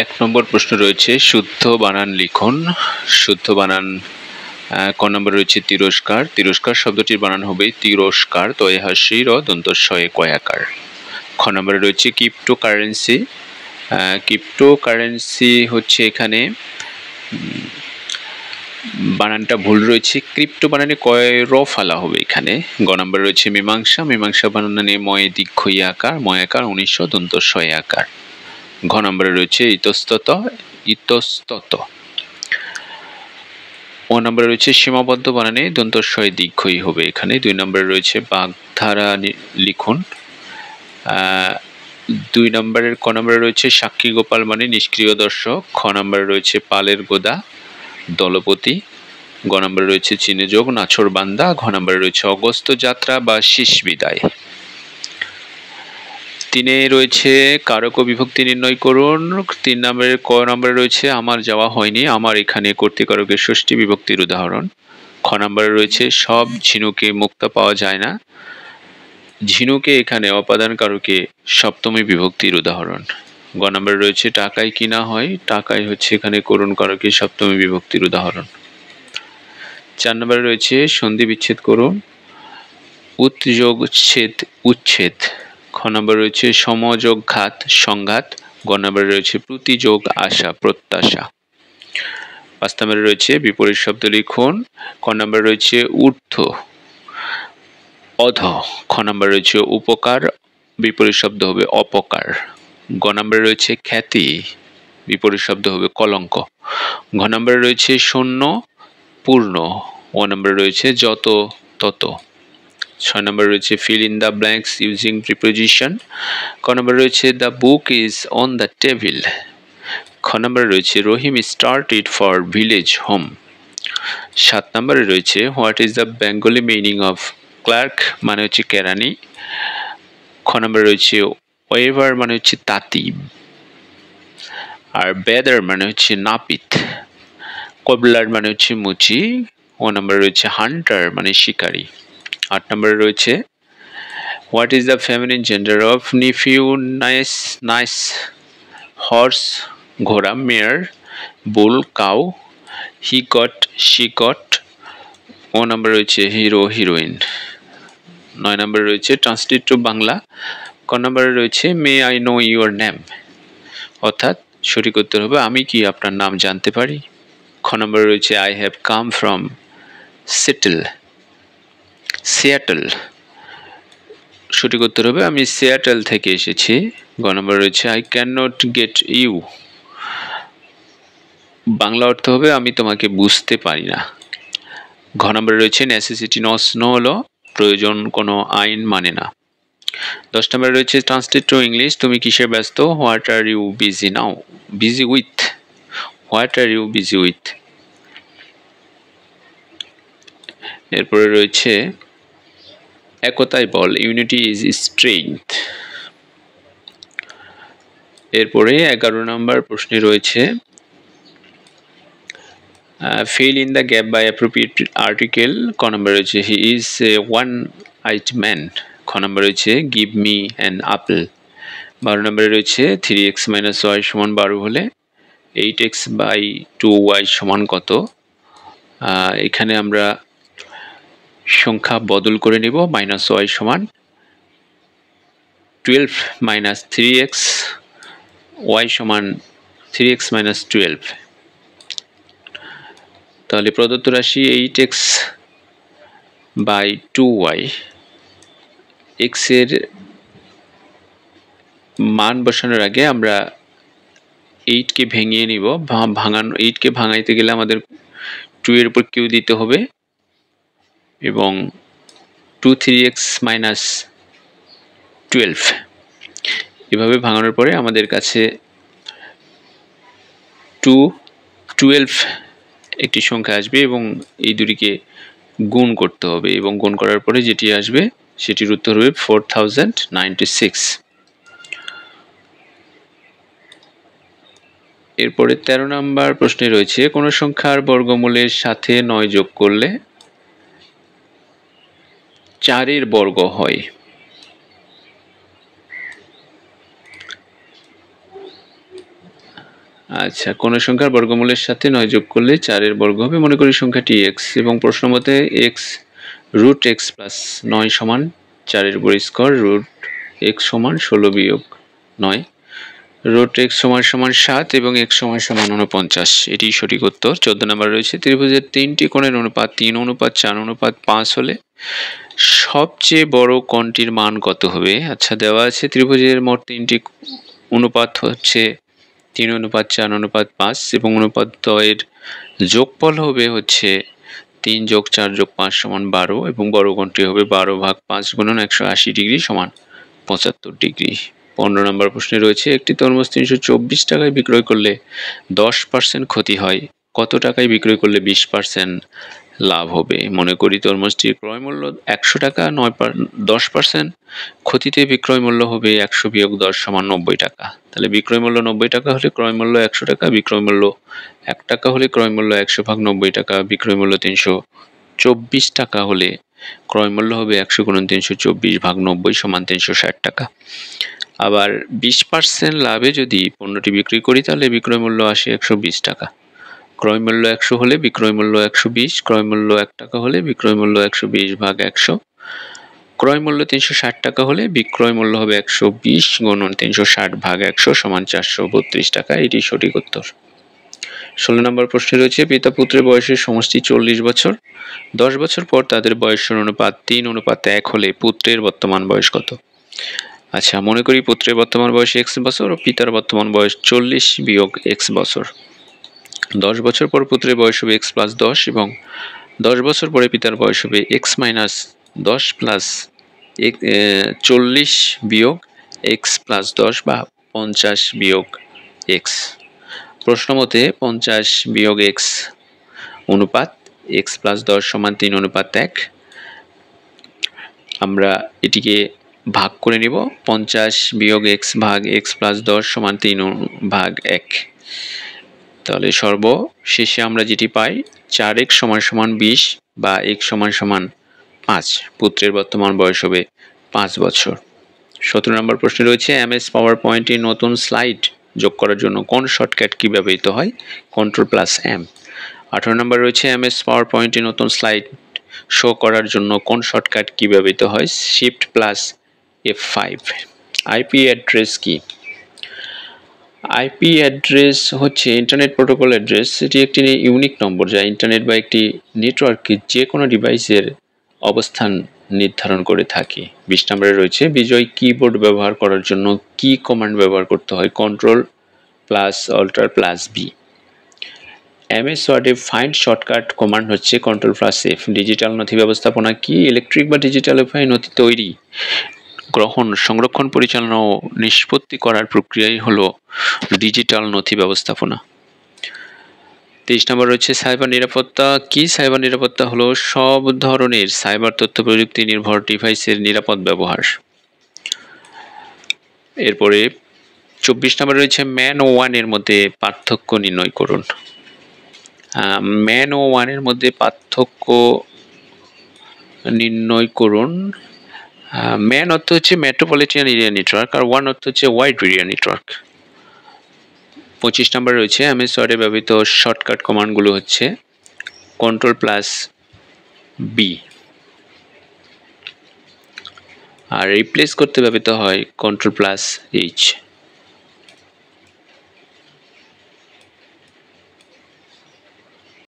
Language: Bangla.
এক নম্বর প্রশ্ন রয়েছে শুদ্ধ বানান লিখুন। শুদ্ধ বানান ক নম্বর রয়েছে তিরস্কার। তিরস্কার শব্দটির বানান হবে তিরস্কার, তয়ে হাসি র দন্তস্বয়ে কয়াকার। খ নম্বরে রয়েছে ক্রিপ্টোকারেন্সি। ক্রিপ্টোকারেন্সি হচ্ছে এখানে বানানটা ভুল রয়েছে, ক্রিপ্টো বানানে কয় র ফালা হবে এখানে। গ নম্বরে রয়েছে মীমাংসা। মীমাংসা বানানে ময়ে দীর্ঘ আকার, ময়াকার 19 দন্তস্বয়ে আকার। ঘ নম্বরে রয়েছে ইতস্তত। ইতস্তত। ও নম্বরে রয়েছে সীমাবদ্ধ বানানে দন্তস্বয় দীর্ঘই হবে এখানে। 2 নম্বরে রয়েছে বাগধারা লিখুন। 2 নম্বরের ক নম্বরে রয়েছে সাক্ষী গোপাল মানে নিষ্ক্রিয় দর্শক। খ নম্বরে রয়েছে পালের গোদা দলপতি। গ নম্বরে রয়েছে চিহ্নযোগ নাছর বান্দা। ঘ নম্বরে রয়েছে অগস্ত যাত্রা বা শীষ বিদায়। 3 রয়েছে কারক ও বিভক্তি নির্ণয় করুন। 3 নম্বরের ক নম্বরে রয়েছে আমার যাওয়া হয়নি, আমার এখানে কর্তৃকারকের ষষ্ঠী বিভক্তির উদাহরণ। খ নম্বরে রয়েছে সব ঝিনুকে মুক্তা পাওয়া যায় না, ঝিনুকে এখানে অপাদান কারকে সপ্তমী বিভক্তির উদাহরণ। গ নম্বরে রয়েছে টাকায় কিনা হয়, টাকায় হচ্ছে এখানে করুণ কারকে সপ্তমী বিভক্তির উদাহরণ। 4 নম্বরে রয়েছে সন্ধি বিচ্ছেদ করুন। উৎযোগ ছেদ উচ্ছেদ। খ নম্বরে রয়েছে সমযোগ ঘাত সংঘাত। গ নম্বরে রয়েছে প্রতিযোগ আশা প্রত্যাশা। 5 নম্বরে রয়েছে বিপরীত শব্দ লিখুন। ক নম্বরে রয়েছে ঊর্ধ্ব অধ। খ নম্বরে রয়েছে উপকার, বিপরীত শব্দ হবে অপকার। গ নম্বরে রয়েছে খ্যাতি, বিপরীত শব্দ হবে কলঙ্ক। ঘ নম্বরে রয়েছে শূন্য পূর্ণ। ও নম্বরে রয়েছে যত তত। 6 নম্বরে রয়েছে fill in the blanks using preposition। ক নম্বরে রয়েছে the book is on the table। খ নম্বরে রয়েছে রহিম started for village home। 7 নম্বরে রয়েছে what is the Bengali meaning of clerk মানে হচ্ছে কেরানি। খ নম্বরে রয়েছে ওয়েভার মানে হচ্ছে তাঁতি, আর বেদার মানে হচ্ছে নাপিত। কবলার মানে হচ্ছে মুচি। ও নম্বরে রয়েছে হান্টার মানে শিকারী। 8 নম্বরে রয়েছে what is the feminine gender of nephew niece niece horse ঘোড়া mare bull cow he goat she goat. ও নম্বরে রয়েছে হিরো হিরোইন। 9 নম্বরে রয়েছে ট্রান্সলেট টু বাংলা। ক নম্বরে রয়েছে may I know your name, অর্থাৎ সঠিক উত্তর হবে আমি কি আপনার নাম জানতে পারি। খ নম্বরে রয়েছে I have come from Seattle, সঠিক উত্তর হবে আমি সিয়াটল থেকে এসেছি। গ নম্বরে রয়েছে I can not get you, Bangla অর্থ হবে আমি তোমাকে বুঝতে পারি না। ঘ নম্বরে রয়েছে নেসেসিটি নস নো হলো প্রয়োজন কোনো আইন মানে না। 10 নম্বরে রয়েছে ট্রান্সলেট টু ইংলিশ তুমি কিসের ব্যস্ত, what are you busy now, busy with, what are you busy with. এরপরে রয়েছে একতাই বল, ইউনিটি ইজ স্ট্রেংথ। এরপরে 11 নম্বর প্রশ্নে রয়েছে fill in the gap by appropriate article। ক নম্বর রয়েছে he is a one-eyed man। খ নম্বর রয়েছে give me an apple। 12 নম্বরে রয়েছে 3x - y সমান 12 হলে 8x by 2y সমান কত। এখানে আমরা সংখ্যা বদল করে নিব। -y সমান 12 - 3x, y সমান 3x - 12। তাহলে প্রদত্ত রাশি 8x by 2y, x এর মান বসানোর আগে আমরা 8 কে ভেঙে নিব। 8 কে ভাঙাইতে গেলে আমাদের 2 এর উপর q দিতে হবে এবং 2 3x - 12 এভাবে ভাঙানোর পরে আমাদের কাছে 12 একটি সংখ্যা আসবে এবং এই দুটিকে গুণ করতে হবে এবং গুণ করার পরে যেটি আসবে সেটির উত্তর হবে 4096। এরপরে 13 নম্বর প্রশ্নে রয়েছে কোন সংখ্যার বর্গমূলের সাথে 9 যোগ করলে 4 এর বর্গ হয়। আচ্ছা, কোন সংখ্যার বর্গমূলের সাথে 9 যোগ করলে 4 এর বর্গ হবে? মনে করি সংখ্যাটি x এবং প্রশ্ন মতে x √x + 9 সমান 4 এর উপর স্কয়ার √x সমান 16 বিয়োগ 9 √x সমান 7 এবং x সমান 49। এটি সঠিক উত্তর। 14 নম্বরে রয়েছে ত্রিভুজের 3টি কোণের অনুপাত 3:4:5 হলে সবচেয়ে বড় কোণটির মান কত হবে? আচ্ছা, দেওয়া আছে ত্রিভুজের মোট 3টি অনুপাত হচ্ছে 3:4:5 এবং অনুপাত দ্বয়ের যোগফল হবে হচ্ছে 3 + 4 + 5 = 12 এবং বড় কোণটি হবে 12/5 গুণন 180 ডিগ্রি সমান 75 ডিগ্রি। 15 নম্বর প্রশ্নে রয়েছে একটি তরমুজ 324 টাকায় বিক্রয় করলে 10% ক্ষতি হয়, কত টাকায় বিক্রয় করলে 20% লাভ হবে? মনে করি তরমুজটির ক্রয় মূল্য 100 টাকা, 10% ক্ষতিতে বিক্রয় মূল্য হবে 100 বিয়োগ 10 সমান 90 টাকা। তাহলে বিক্রয় মূল্য 90 টাকা হলে ক্রয় মূল্য 100 টাকা, বিক্রয় মূল্য 1 টাকা হলে ক্রয় মূল্য 100 ভাগ 90 টাকা, বিক্রয় মূল্য 324 টাকা হলে ক্রয় মূল্য হবে 100 গুণন 324 ভাগ 90 সমান 360 টাকা। আবার 20% লাভে যদি পণ্যটি বিক্রি করি তাহলে বিক্রয় মূল্য আসে 120 টাকা। ক্রয় মূল্য 100 হলে বিক্রয় মূল্য 120, ক্রয় মূল্য 1 টাকা হলে বিক্রয় মূল্য 120 ভাগ 100, ক্রয় মূল্য 360 টাকা হলে বিক্রয় মূল্য হবে 120 গুণন 360 ভাগ 100 সমান 432 টাকা। এটি সঠিক উত্তর। 16 নম্বর প্রশ্নে রয়েছে পিতা পুত্রের বয়সের সমষ্টি 40 বছর। 10 বছর পর তাদের বয়সের অনুপাত 3:1 হলে পুত্রের বর্তমান বয়স কত? আচ্ছা, মনে করি পুত্রের বর্তমান বয়স x বছর ও পিতার বর্তমান বয়স 40 বিয়োগ x বছর। 10 বছর পর পুত্রের বয়স হবে x + 10 এবং 10 বছর পরে পিতার বয়স হবে x - 10 + 40 বিয়োগ x + 10 বা 50 বিয়োগ x। প্রশ্ন মতে 50 বিয়োগ x অনুপাত x + 10 সমান 3:1। আমরা এটিকে ভাগ করে নিব। 50 বিয়োগ x ভাগ x + 10 সমান 3/1। তাহলে সর্বশেষে আমরা যেটি পাই 4x সমান 20 বা x সমান 5। পুত্রের বর্তমান বয়স হবে 5 বছর। 17 নম্বর প্রশ্নে রয়েছে MS পাওয়ার পয়েন্টে নতুন স্লাইড যোগ করার জন্য কোন শর্টকাট কি ব্যবহৃত হয়? Ctrl+M। 18 নম্বর রয়েছে MS পাওয়ার পয়েন্টে নতুন স্লাইড শো করার জন্য কোন শর্টকাট কি ব্যবহৃত হয়? Shift+F5। আইপি অ্যাড্রেস কি? আইপি অ্যাড্রেস হচ্ছে ইন্টারনেট প্রোটোকল অ্যাড্রেস। এটি একটি ইউনিক নম্বর যা ইন্টারনেট বা একটি নেটওয়ার্কে যে কোনো ডিভাইসের অবস্থান নির্ধারণ করে থাকে। 20 নম্বরে রয়েছে বিজয় কিবোর্ড ব্যবহার করার জন্য কি কমান্ড ব্যবহার করতে হয়? Ctrl+Alt+B। MS ওয়ার্ডে ফাইন্ড শর্টকাট কমান্ড হচ্ছে Ctrl+F। ডিজিটাল নথি ব্যবস্থাপনা কি? ইলেকট্রিক বা ডিজিটাল উপায়ে নথি তৈরি, গ্রহণ, সংরক্ষণ, পরিচালনা ও নিষ্পত্তি করার প্রক্রিয়াই হলো ডিজিটাল নথি ব্যবস্থাপনা। 23 নম্বর রয়েছে সাইবার নিরাপত্তা কি? সাইবার নিরাপত্তা হলো সব ধরনের সাইবার তথ্য প্রযুক্তি নির্ভর ডিভাইসের নিরাপদ ব্যবহার। এরপরে 24 নম্বরে রয়েছে ম্যান ও ওয়ানের মধ্যে পার্থক্য নির্ণয় করুন। ম্যান ও ওয়ানের মধ্যে পার্থক্য নির্ণয় করুন। ম্যান অর্থ হচ্ছে মেট্রোপলিটন এরিয়া নেটওয়ার্ক আর ওয়ান অর্থ হচ্ছে ওয়াইড এরিয়া নেটওয়ার্ক। 25 নম্বরে রয়েছে MS ওয়ার্ডে ব্যবহৃত শর্টকাট কমান্ডগুলো হচ্ছে Ctrl+B আর রিপ্লেস করতে ব্যবহৃত হয় Ctrl+H।